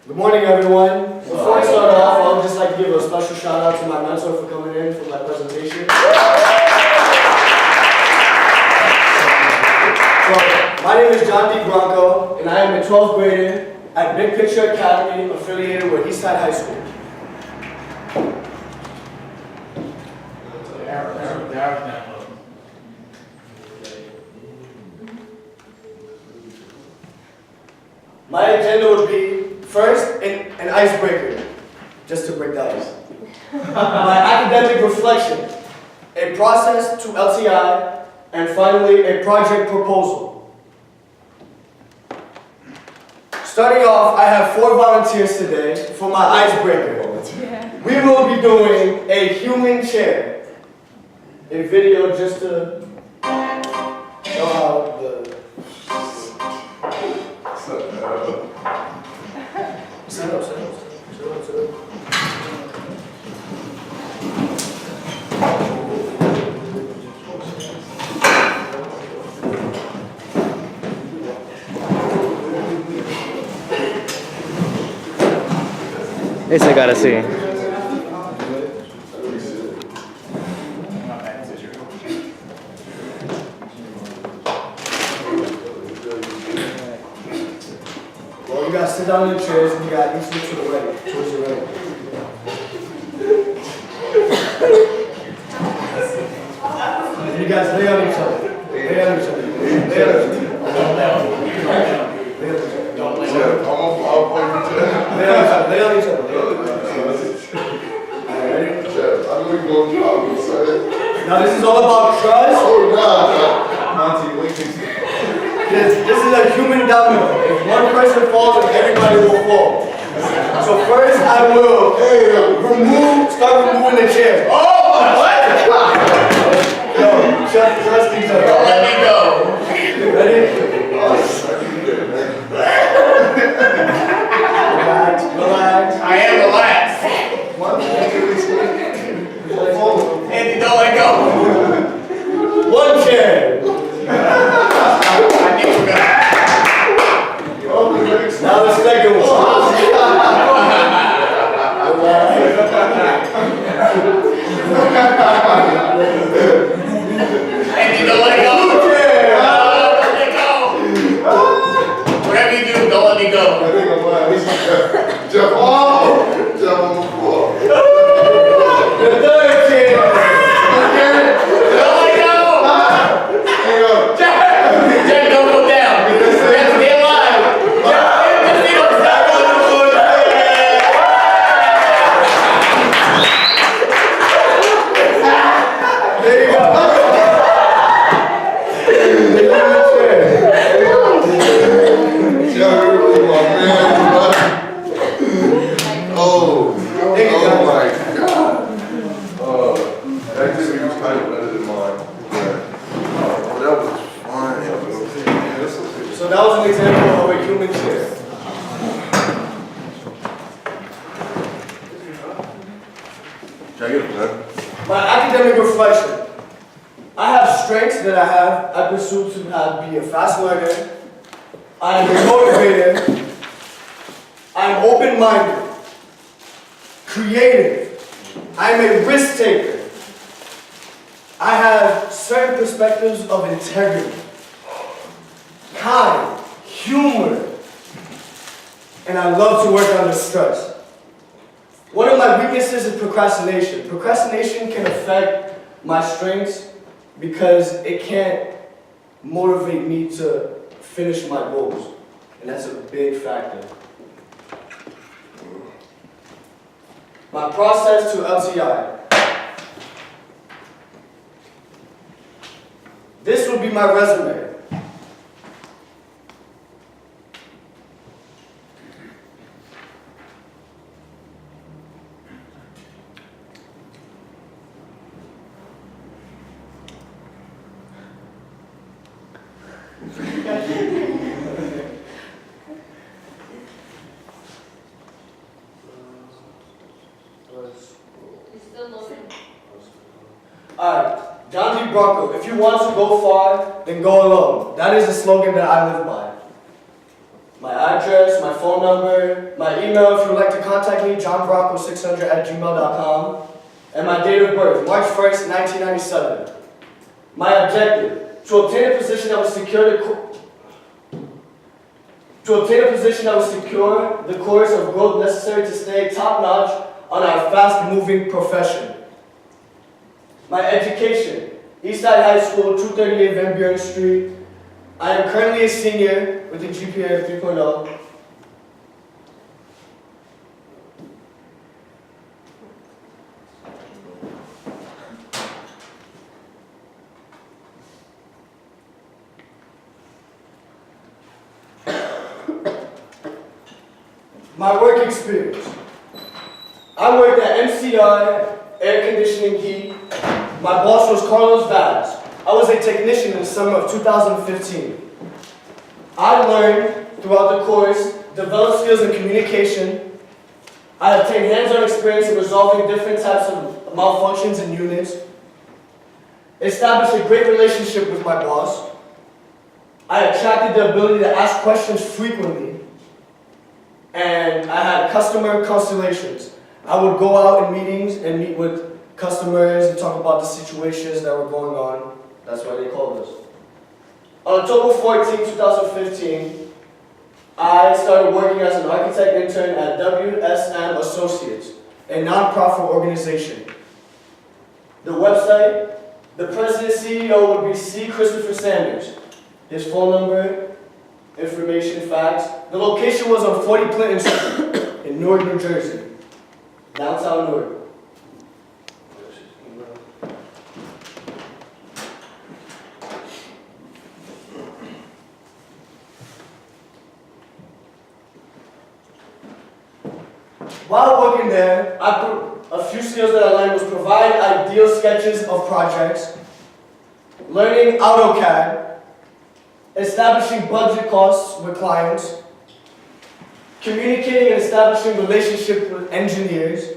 Good morning, everyone. Before I start off, I would just like to give a special shout out to my mentor for coming in for my presentation. So, my name is John D. Branco, and I am a 12th grader at Big Picture Academy, affiliated with Eastside High School. My agenda would be, first, an icebreaker, just to break the ice. My academic reflection, a process to LTI, and finally, a project proposal. Starting off, I have 4 volunteers today for my icebreaker. We will be doing a human chair, a video just to show how the... Sit up. Esse cara assim. Well, you guys sit down in the chairs and you got each look to the right, towards the right. And you guys lay on each other. Lay on each other. Lay on each other. Lay on each other. Now this is all about trust. This is a human domino. If one person falls, then everybody will fall. So first I will start removing the chair. Oh, what? Yo, trust each other. Don't let me go. Ready? Relax. I am relaxed. Andy, don't let go. One chair. I think we're gonna. Now the second one. Andy, don't let go. Don't let go. Whatever you do, don't let me go. Jump on the floor. The third chair. Don't let go. Jack, don't go down. Jack, stay alive. Jack, stop on the floor. There you go. Oh my God. That just was kind of better than mine. Oh, that was fun. So that was an example of a human chair. Can I get a pen? My academic reflection. I have strengths that I pursue to be a fast learner. I am a motivator. I am open-minded, creative. I am a risk taker. I have certain perspectives of integrity, kind, humor, and I love to work under stress. One of my weaknesses is procrastination. Procrastination can affect my strengths because it can't motivate me to finish my goals, and that's a big factor. My process to LTI. This would be my resume. Alright, John D. Branco, if you want to go far, then go alone. That is a slogan that I live by. My address address, my phone number, my email if you would like to contact me, johnbranco600@gmail.com, and my date of birth, March 1st, 1997. My objective, to obtain a position that would secure the course of growth necessary to stay top-notch on our fast-moving profession. My education, Eastside High School, 238 Van Buren Street. I am currently a senior with a GPA of 3.0. My work experience. I worked at MCR Air Conditioning Heat. My boss was Carlos Vaz. I was a technician in the summer of 2015. I learned throughout the course, developed skills in communication. I obtained hands-on experience in resolving different types of malfunctions in units. Established a great relationship with my boss. I attracted the ability to ask questions frequently. And I had customer constellations. I would go out in meetings and meet with customers and talk about the situations that were going on. That's why they called us. On October 14, 2015, I started working as an architect intern at WSM Associates, a nonprofit organization. The website, the president CEO would be C. Christopher Sanders. His phone number, information, facts. The location was on 40 Clinton Street in Newark, New Jersey. Downtown Newark. While working there, a few skills that I learned was provide ideal sketches of projects, learning AutoCAD, establishing budget costs with clients, communicating and establishing relationships with engineers,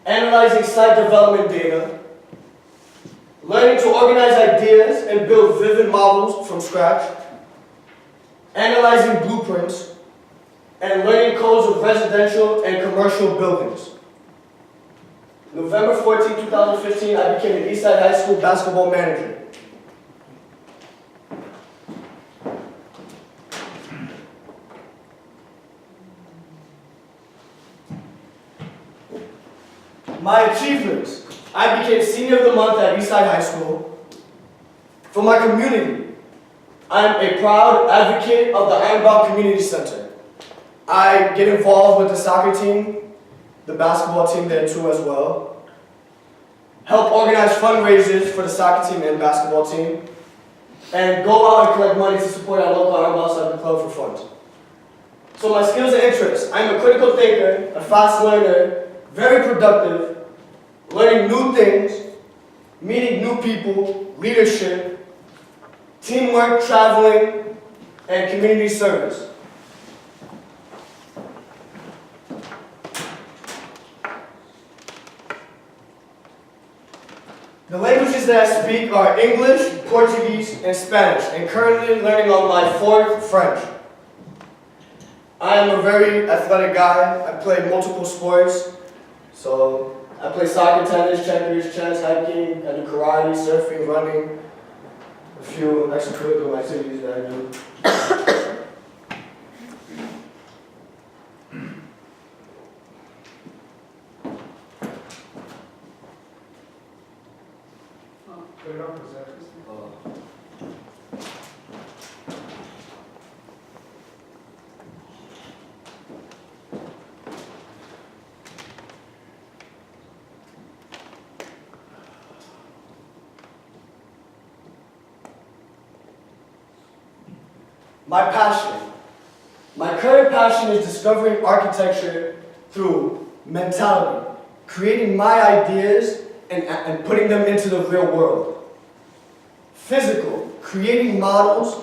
analyzing site development data, learning to organize ideas and build vivid models from scratch, analyzing blueprints, and learning codes of residential and commercial buildings. November 14, 2015, I became an Eastside High School basketball manager. My achievements. I became Senior of the Month at Eastside High School. For my community, I am a proud advocate of the Ironbound Community Center. I get involved with the soccer team, the basketball team there too as well. Help organize fundraisers for the soccer team and basketball team. And go out and collect money to support our local Ironbound Soccer Club for funds. So my skills and interests. I'm a critical thinker, a fast learner, very productive, learning new things, meeting new people, leadership, teamwork, traveling, and community service. The languages that I speak are English, Portuguese, and Spanish, and currently learning on my fourth French. I am a very athletic guy. I play multiple sports. So I play soccer, tennis, checkers, chess, hiking, I do karate, surfing, running, a few extracurricular activities that I do. My passion. My current passion is discovering architecture through mentality, creating my ideas and putting them into the real world. Physical, creating models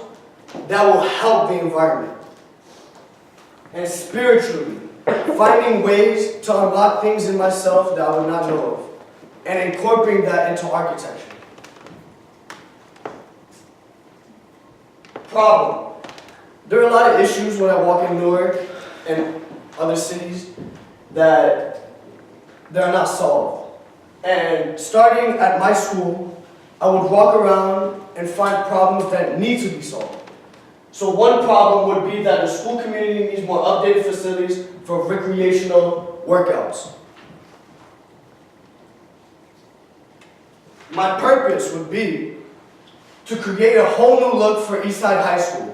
that will help the environment. And spiritually, finding ways to unlock things in myself that I would not know of, and incorporating that into architecture. Problem. There are a lot of issues when I walk in Newark and other cities that are not solved. And starting at my school, I would walk around and find problems that need to be solved. So one problem would be that the school community needs more updated facilities for recreational workouts. My purpose would be to create a whole new look for Eastside High School,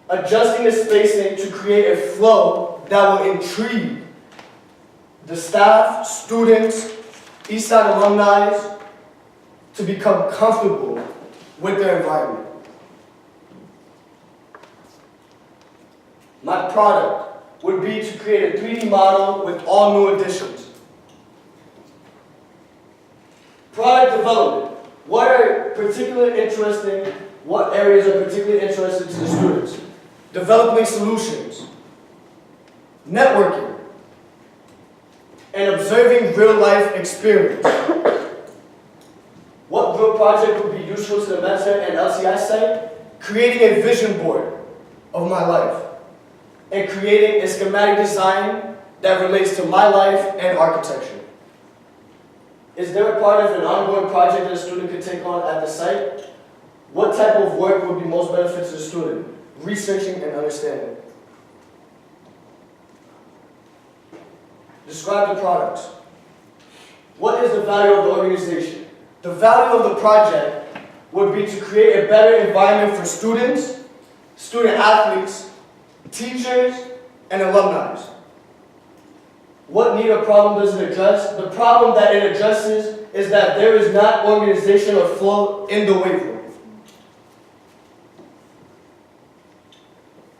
adjusting the spacing to create a flow that will intrigue the staff, students, Eastside alumni to become comfortable with their environment. My product would be to create a 3D model with all new additions. Product development. What areas are particularly interesting to the students? Developing solutions, networking, and observing real-life experience. What group project would be useful to the Mentor and LCI site? Creating a vision board of my life and creating a schematic design that relates to my life and architecture. Is there a part of an ongoing project that a student could take on at the site? What type of work would be most beneficial to the student? Researching and understanding. Describe the products. What is the value of the organization? The value of the project would be to create a better environment for students, student athletes, teachers, and alumni. What need or problem does it address? The problem that it addresses is that there is not organization or flow in the weight room.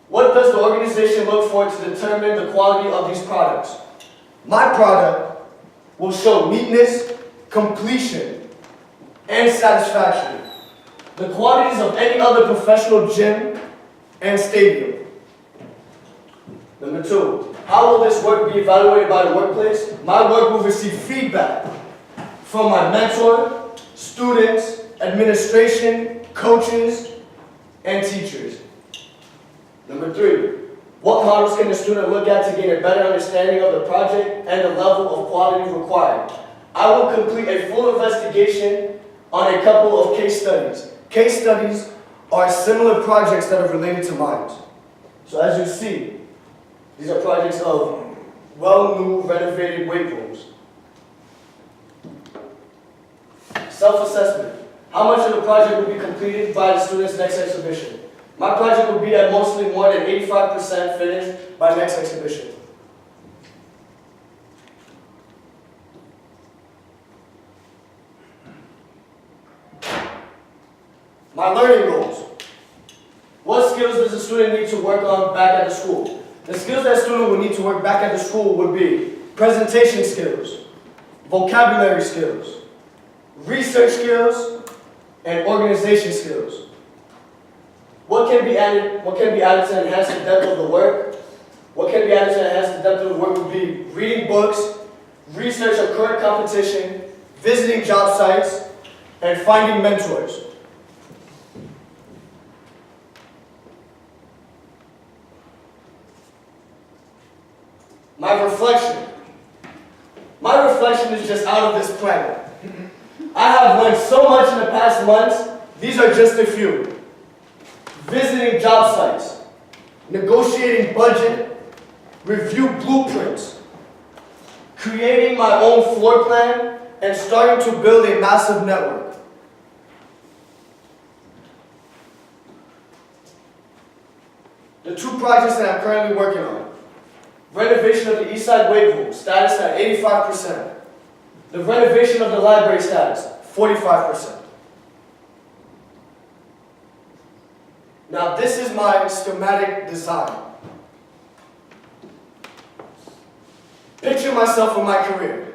What does the organization look for to determine the quality of these products? My product will show neatness, completion, and satisfaction. The qualities of any other professional gym and stadium. Number 2, how will this work be evaluated by the workplace? My work will receive feedback from my mentor, students, administration, coaches, and teachers. Number 3, what models can the student look at to gain a better understanding of the project and the level of quality required? I will complete a full investigation on a couple of case studies. Case studies are similar projects that are related to mine. So as you see, these are projects of well-new renovated weight rooms. Self-assessment. How much of the project will be completed by the students' next exhibition? My project will be at mostly more than 85% finished by next exhibition. My learning goals. What skills does a student need to work on back at the school? The skills that a student will need to work back at the school would be presentation skills, vocabulary skills, research skills, and organization skills. What can be added to enhance the depth of the work? What can be added to enhance the depth of the work would be reading books, research of current competition, visiting job sites, and finding mentors. My reflection. My reflection is just out of this planet. I have learned so much in the past months. These are just a few. Visiting job sites, negotiating budget, review blueprints, creating my own floor plan, and starting to build a massive network. The 2 projects that I'm currently working on. Renovation of the Eastside weight room, status at 85%. The renovation of the library status, 45%. Now this is my schematic design. Picture myself in my career.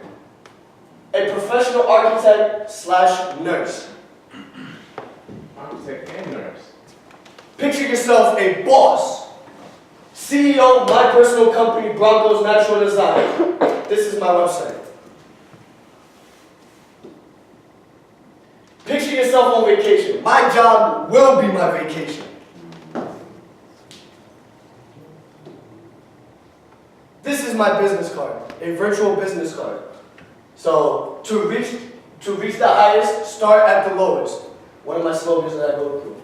A professional architect / nurse. Architect and nurse. Picture yourself a boss. CEO of my personal company, Branco's Natural Design. This is my website. Picture yourself on vacation. My job will be my vacation. This is my business card, a virtual business card. So to reach the highest, start at the lowest. One of my slogans that I go through.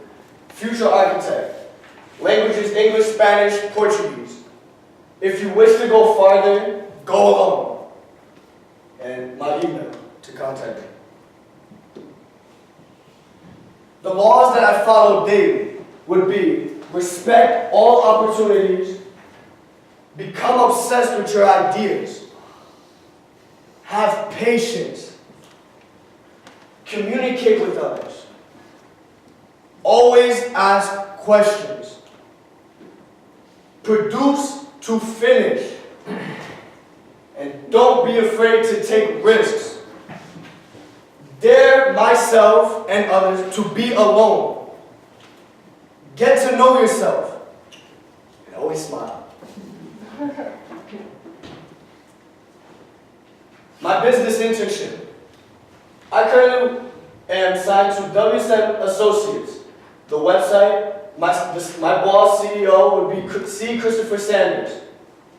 Future architect. Languages, English, Spanish, Portuguese. If you wish to go farther, go alone. And my email to contact me. The laws that I follow daily would be respect all opportunities, become obsessed with your ideas, have patience, communicate with others, always ask questions, produce to finish, and don't be afraid to take risks. Dare myself and others to be alone. Get to know yourself. And always smile. My business internship. I currently am signed to W7 Associates. The website, my boss, CEO, would be C. Christopher Sanders.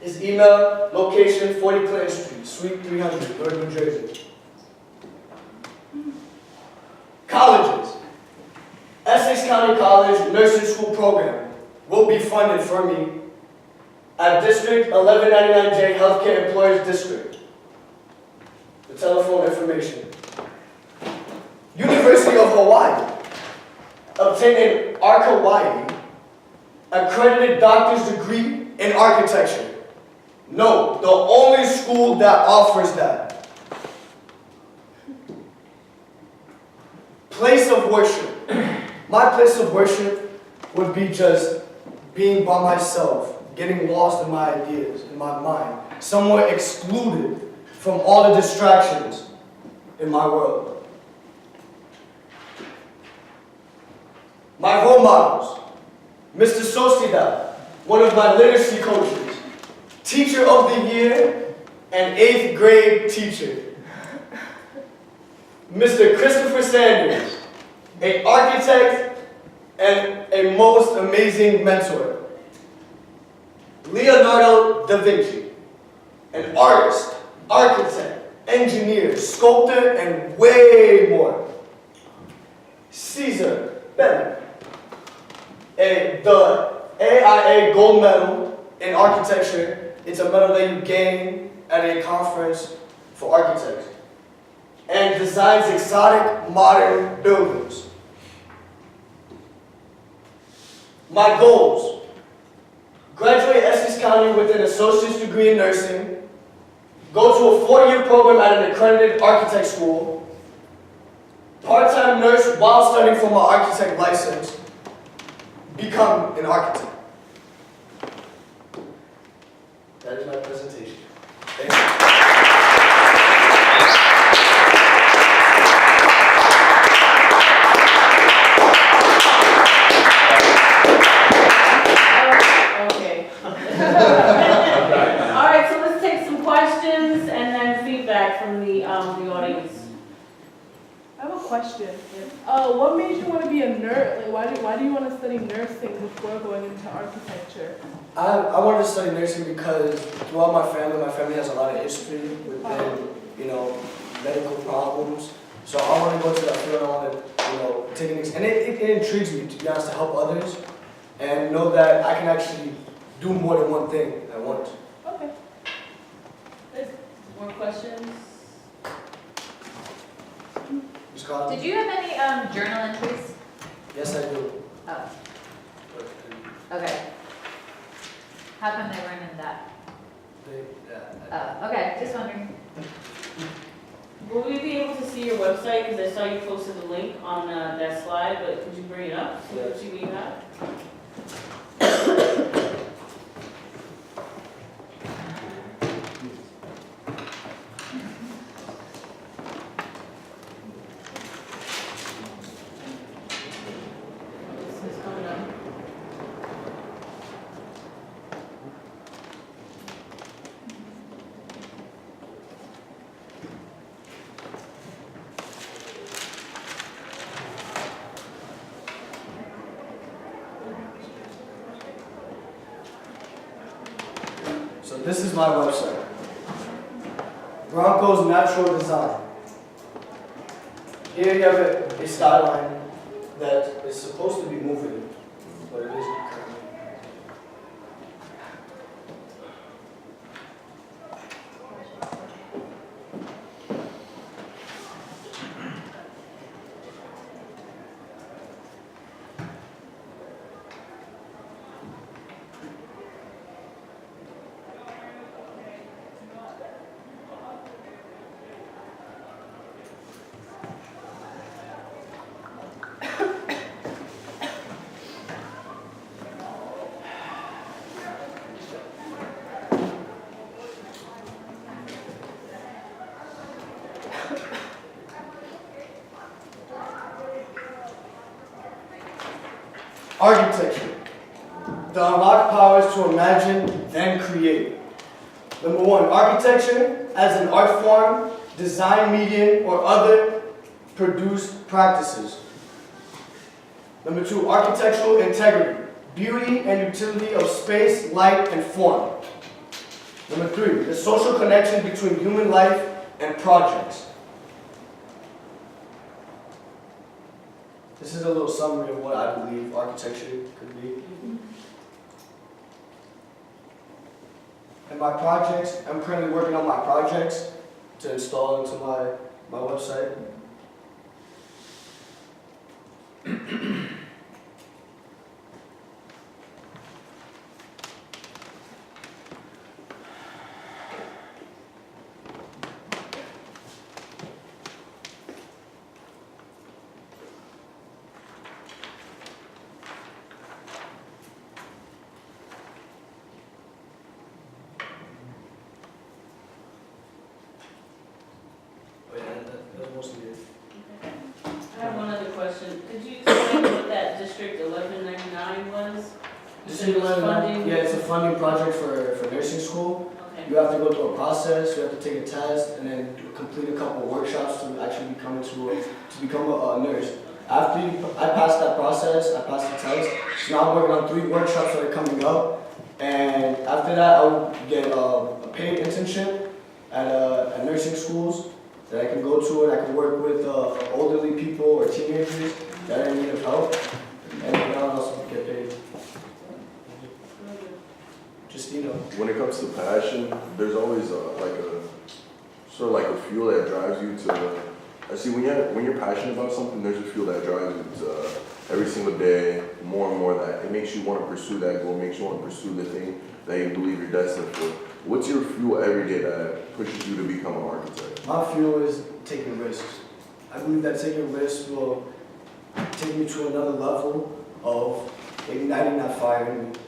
His email, location, 40 Clinton Street, Suite 300, Newark, New Jersey. Colleges. Essex County College Nursing School Program will be funded for me at District 1199J Healthcare Employers District. The telephone information. University of Hawaii. Obtain an ARC Hawaii accredited doctor's degree in architecture. No, the only school that offers that. Place of worship. My place of worship would be just being by myself, getting lost in my ideas, in my mind, somewhere excluded from all the distractions in my world. My role models, Mr. Sostida, one of my literacy coaches, teacher of the year and 8th grade teacher. Mr. Christopher Sanders, an architect and a most amazing mentor. Leonardo da Vinci, an artist, architect, engineer, sculptor, and way more. Caesar Bennett, the AIA gold medal in architecture. It's a medal that you gain at a conference for architects. And designs exotic, modern buildings. My goals. Graduate Essex County with an associate's degree in nursing. Go to a 4-year program at an accredited architect school. Part-time nurse while studying for my architect license. Become an architect. That is my presentation. Thank you. From the audience. I have a question. What made you want to be a nurse? Like, why do you want to study nursing before going into architecture? I wanted to study nursing because throughout my family has a lot of history within, medical problems. So I want to go to that field. I want to, take an and it intrigues me, to be honest, to help others and know that I can actually do more than one thing at once. Okay. More questions? Ms. Carter? Did you have any journal entries? Yes, I do. Oh, okay. How come they weren't in that? Okay, just wondering. Will we be able to see your website? Because I saw you posted the link on that slide, but could you bring it up so that you can have? So this is my website. Branco's Natural Design. Here you have a skyline that is supposed to be moving, but it isn't currently. Architecture. The unlocked powers to imagine, then create. Number one, architecture as an art form, design medium, or other produced practices. Number two, architectural integrity. Beauty and utility of space, light, and form. Number three, the social connection between human life and projects. This is a little summary of what I believe architecture could be. And my projects, I'm currently working on my projects to install into my website. That's mostly it. I have one other question. Could you explain what that District 1199 was? You said it was funding? Yeah, it's a funding project for nursing school. Okay. You have to go through a process, you have to take a test, and then complete a couple of workshops to actually become a nurse. After I passed that process, I passed the test, so now I'm working on 3 workshops that are coming up, and after that I will get a paid internship at nursing schools that I can go to, and I can work with elderly people or teenagers that are in need of help, and I'll also get paid. Just, When it comes to passion, there's always sort of like a fuel that drives you to. I see when you're passionate about something, there's a fuel that drives you to every single day, more and more. That it makes you want to pursue that goal, makes you want to pursue the thing that you believe you're destined for. What's your fuel every day that pushes you to become an architect? My fuel is taking risks. I believe that taking risks will take me to another level of igniting that fire in me.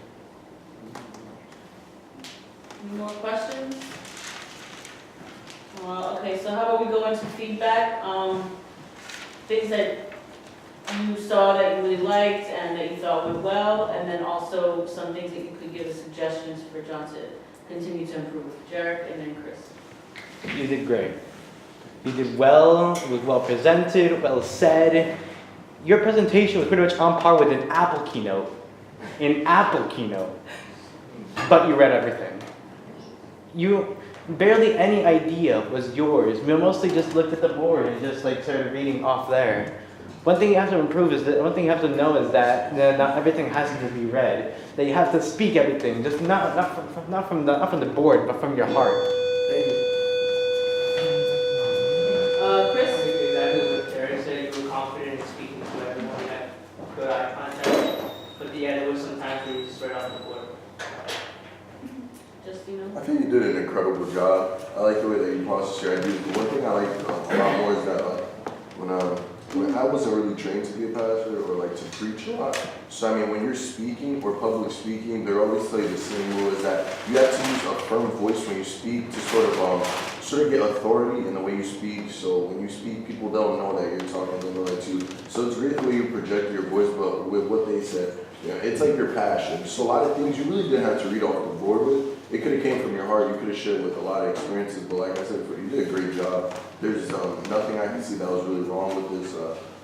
Any more questions? Okay, so how about we go into feedback? Things that you saw that you really liked and that you thought went well, and then also some things that you could give as suggestions for John to continue to improve. Jarek and then Chris. You did great. You did well, it was well presented, well said. Your presentation was pretty much on par with an Apple keynote. But you read everything. Barely any idea was yours. We mostly just looked at the board and just started reading off there. One thing you have to know is that not everything has to be read. That you have to speak everything, just not from the board, but from your heart. Thank you. Chris? Exactly what Terry said, you were confident in speaking to everyone, you had good eye contact, but there was some times where you just read off the board. I think you did an incredible job. I like the way that you process your ideas. The one thing I like a lot more is that when I wasn't really trained to be a pastor or to preach a lot. So I mean, when you're speaking or public speaking, they're always tell you the same rule is that you have to use a firm voice when you speak to sort of get authority in the way you speak. So when you speak, people don't know that you're talking, they know that too. So it's great the way you project your voice, but with what they said, it's like your passion. So a lot of things you really didn't have to read off the board with. It could have came from your heart. You could have shared with a lot of experiences. But like I said, you did a great job. There's nothing I can see that was really wrong with this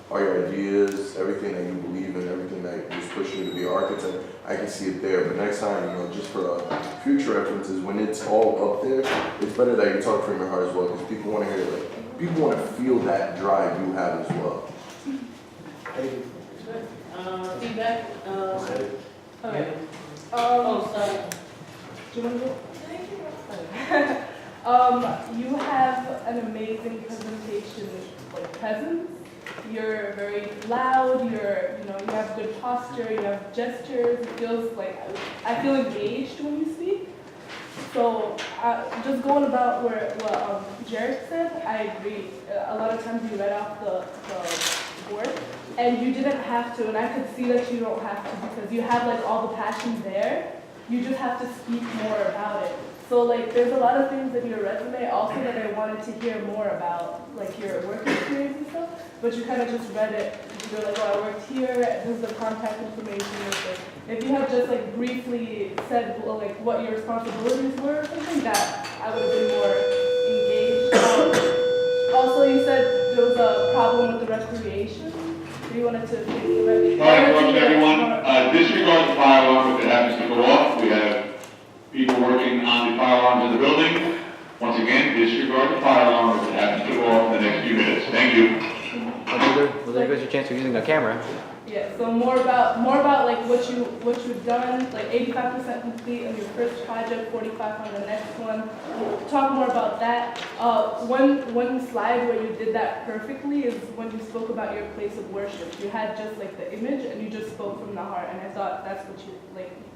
all your ideas, everything that you believe in, everything that was pushing you to be an architect, I can see it there. But next time, you know, just for future references, when it's all up there, it's better that you talk from your heart as well, because people want to hear, like, people want to feel that drive you have as well. Thank you. Feedback, Okay. oh, sorry. Do you want to go? You have an amazing presentation, like presence. You're very loud. You have good posture. You have gestures. It feels like I feel engaged when you speak. So just going about what Jared said, I agree. A lot of times you read off the board, and you didn't have to, and I could see that you don't have to because you have like all the passion there. You just have to speak more about it. So like there's a lot of things in your resume also that I wanted to hear more about, like your work experience and stuff, but you kind of just read it. You're like, oh, I worked here, this is the contact information. If you had just like briefly said like what your responsibilities were or something, that I would have been more engaged. Also, you said there was a problem with the recreation. You wanted to fix the recreation. All right, welcome everyone. Disregard the fire alarm if it happens to go off. We have people working on the fire alarms in the building. Once again, disregard the fire alarm if it happens to go off in the next few minutes. Thank you. Well, there goes your chance for using the camera. Yeah, so more about like what you've done, like 85% complete on your first project, 45 on the next one. Talk more about that. One slide where you did that perfectly is when you spoke about your place of worship. You had just like the image and you just spoke from the heart, and I thought that's what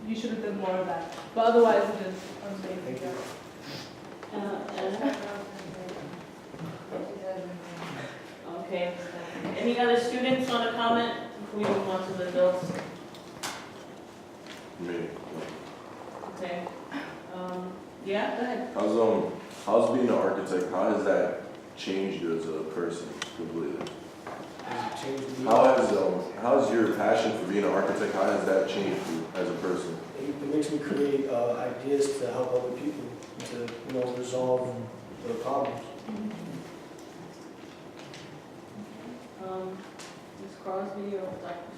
you should have done more of that. But otherwise, it is amazing. Okay. Any other students want to comment before we move on to the adults? Me. Okay. Yeah, go ahead. How's being an architect, how has that changed you as a person completely? How has your passion for being an architect, how has that changed you as a person? It makes me create ideas to help other people, to resolve their problems. Ms. Crosby or Dr.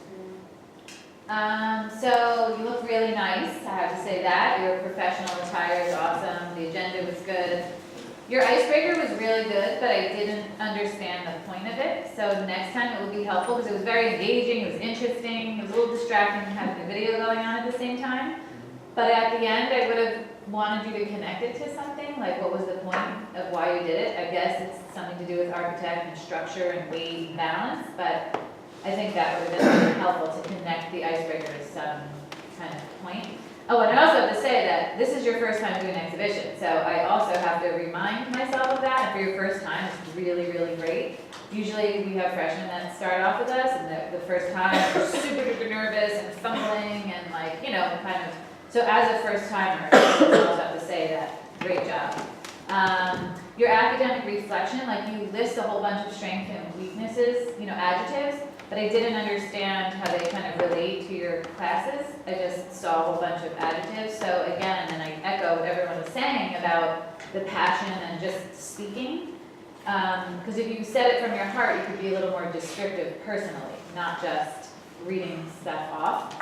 So you look really nice, I have to say that. Your professional attire is awesome, the agenda was good. Your icebreaker was really good, but I didn't understand the point of it. So next time it would be helpful because it was very engaging, it was interesting, it was a little distracting having a video going on at the same time. But at the end, I would have wanted you to connect it to something, like what was the point of why you did it. I guess it's something to do with architect and structure and weight and balance, but I think that would have been helpful to connect the icebreaker to some kind of point. Oh, and I also have to say that this is your first time doing an exhibition, so I also have to remind myself of that. And for your first time, it's really, really great. Usually we have freshmen that start off with us, and the first time they're super duper nervous and fumbling and kind of. So as a first timer, I also have to say that great job. Your academic reflection, like you list a whole bunch of strengths and weaknesses, adjectives, but I didn't understand how they kind of relate to your classes. I just saw a whole bunch of adjectives. So again, and I echo what everyone was saying about the passion and just speaking. Because if you said it from your heart, you could be a little more descriptive personally, not just reading stuff off.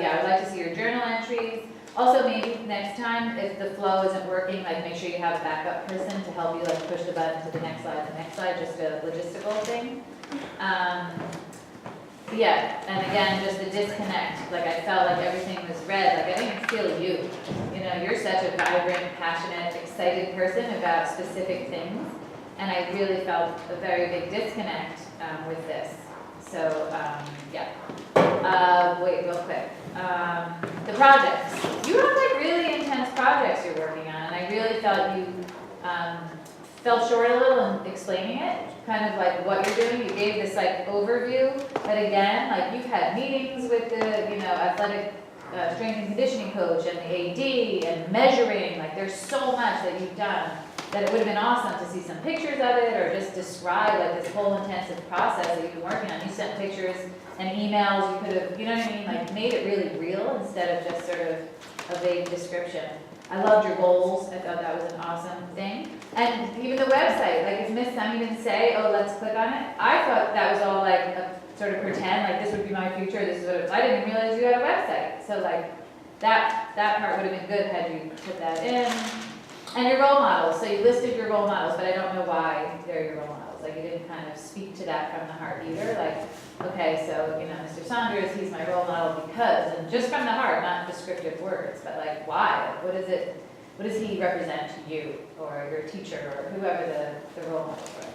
I'd like to see your journal entries. Also, maybe next time, if the flow isn't working, make sure you have a backup person to help you, push the button to the next slide, just a logistical thing. And again, just the disconnect. I felt like everything was red. I didn't feel you. You're such a vibrant, passionate, excited person about specific things, and I really felt a very big disconnect with this. So, wait, real quick. The projects. You have really intense projects you're working on, and I really felt you fell short a little in explaining it, kind of what you're doing. You gave this overview, but again, you've had meetings with the athletic strength and conditioning coach and the AD and measuring. There's so much that you've done that it would have been awesome to see some pictures of it or just describe this whole intensive process that you've been working on. You sent pictures and emails. You could have, made it really real instead of just sort of a vague description. I loved your goals, I thought that was an awesome thing. And even the website, like if Miss Sunny didn't say, oh, let's click on it, I thought that was all like a sort of pretend, like this would be my future, this is what I didn't realize you had a website. So like that part would have been good had you put that in. And your role models, so you listed your role models, but I don't know why they're your role models. Like you didn't kind of speak to that from the heart either. Like, okay, so, you know, Mr. Saunders, he's my role model because, and just from the heart, not descriptive words, but like why? Like, what does he represent to you or your teacher or whoever the role models were?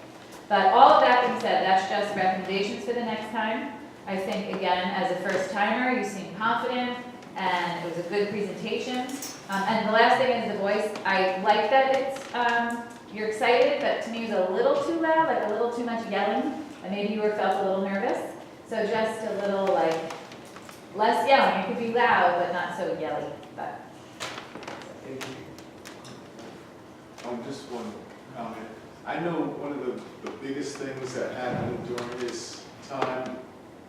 But all of that being said, that's just recommendations for the next time. I think, again, as a first timer, you seem confident and it was a good presentation. And the last thing is the voice. I like that it's, you're excited, but to me it was a little too loud, like a little too much yelling. And maybe you felt a little nervous. So just a little like, less yelling. It could be loud, but not so yelly. But Just one comment. I know one of the biggest things that happened during this time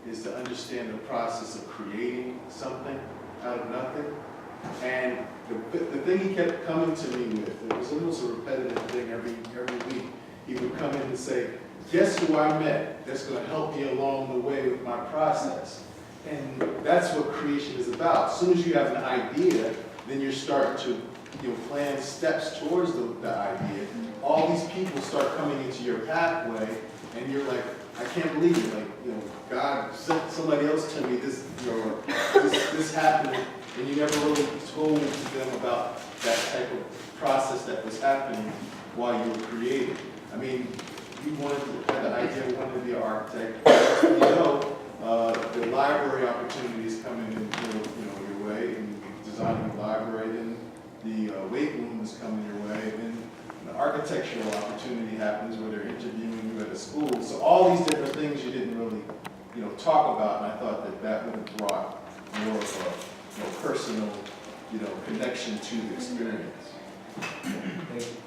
is to understand the process of creating something out of nothing. And the thing he kept coming to me with, it was almost a repetitive thing every week. He would come in and say, guess who I met that's going to help me along the way with my process? And that's what creation is about. As soon as you have an idea, then you're starting to plan steps towards the idea. All these people start coming into your pathway, and you're like, I can't believe it. Like, God sent somebody else to me. This happened, and you never really told them about that type of process that was happening while you were creating. I mean, you had the idea, you wanted to be an architect. The library opportunities coming in, your way, and designing a library, then the weight room is coming your way, and the architectural opportunity happens where they're interviewing you at a school. So all these different things you didn't really, talk about, and I thought that would have brought more of a, personal, connection to the experience.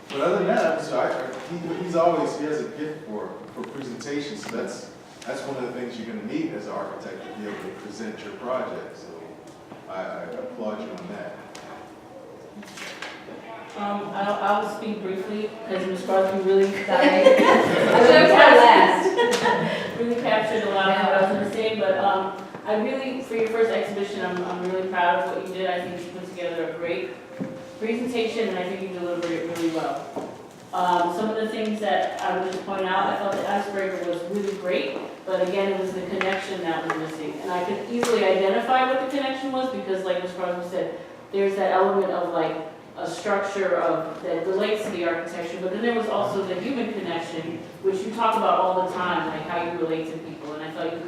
But other than that, he has a gift for presentations. So that's one of the things you're going to need as an architect to be able to present your project. So I applaud you on that. I'll speak briefly because Ms. Crosby really sorry. I should have said last. really captured a lot of what I was going to say, but I really, for your first exhibition, I'm really proud of what you did. I think you put together a great presentation, and I think you delivered it really well. Some of the things that I would just point out, I thought the icebreaker was really great, but again, it was the connection that was missing. And I could easily identify what the connection was because, like Ms. Crosby said, there's that element of like a structure that relates to the architecture, but then there was also the human connection, which you talk about all the time, like how you relate to people. And I thought you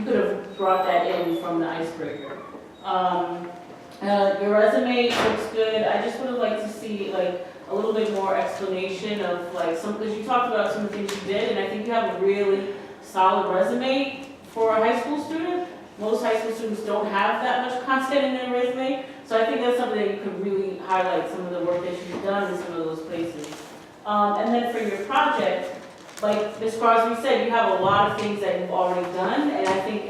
could have brought that in from the icebreaker. Your resume looks good. I just would have liked to see like a little bit more explanation of like because you talked about some of the things you did, and I think you have a really solid resume for a high school student. Most high school students don't have that much content in their resume, so I think that's something that you could really highlight, some of the work that you've done in some of those places. And then for your project, like Ms. Crosby said, you have a lot of things that you've already done, and I think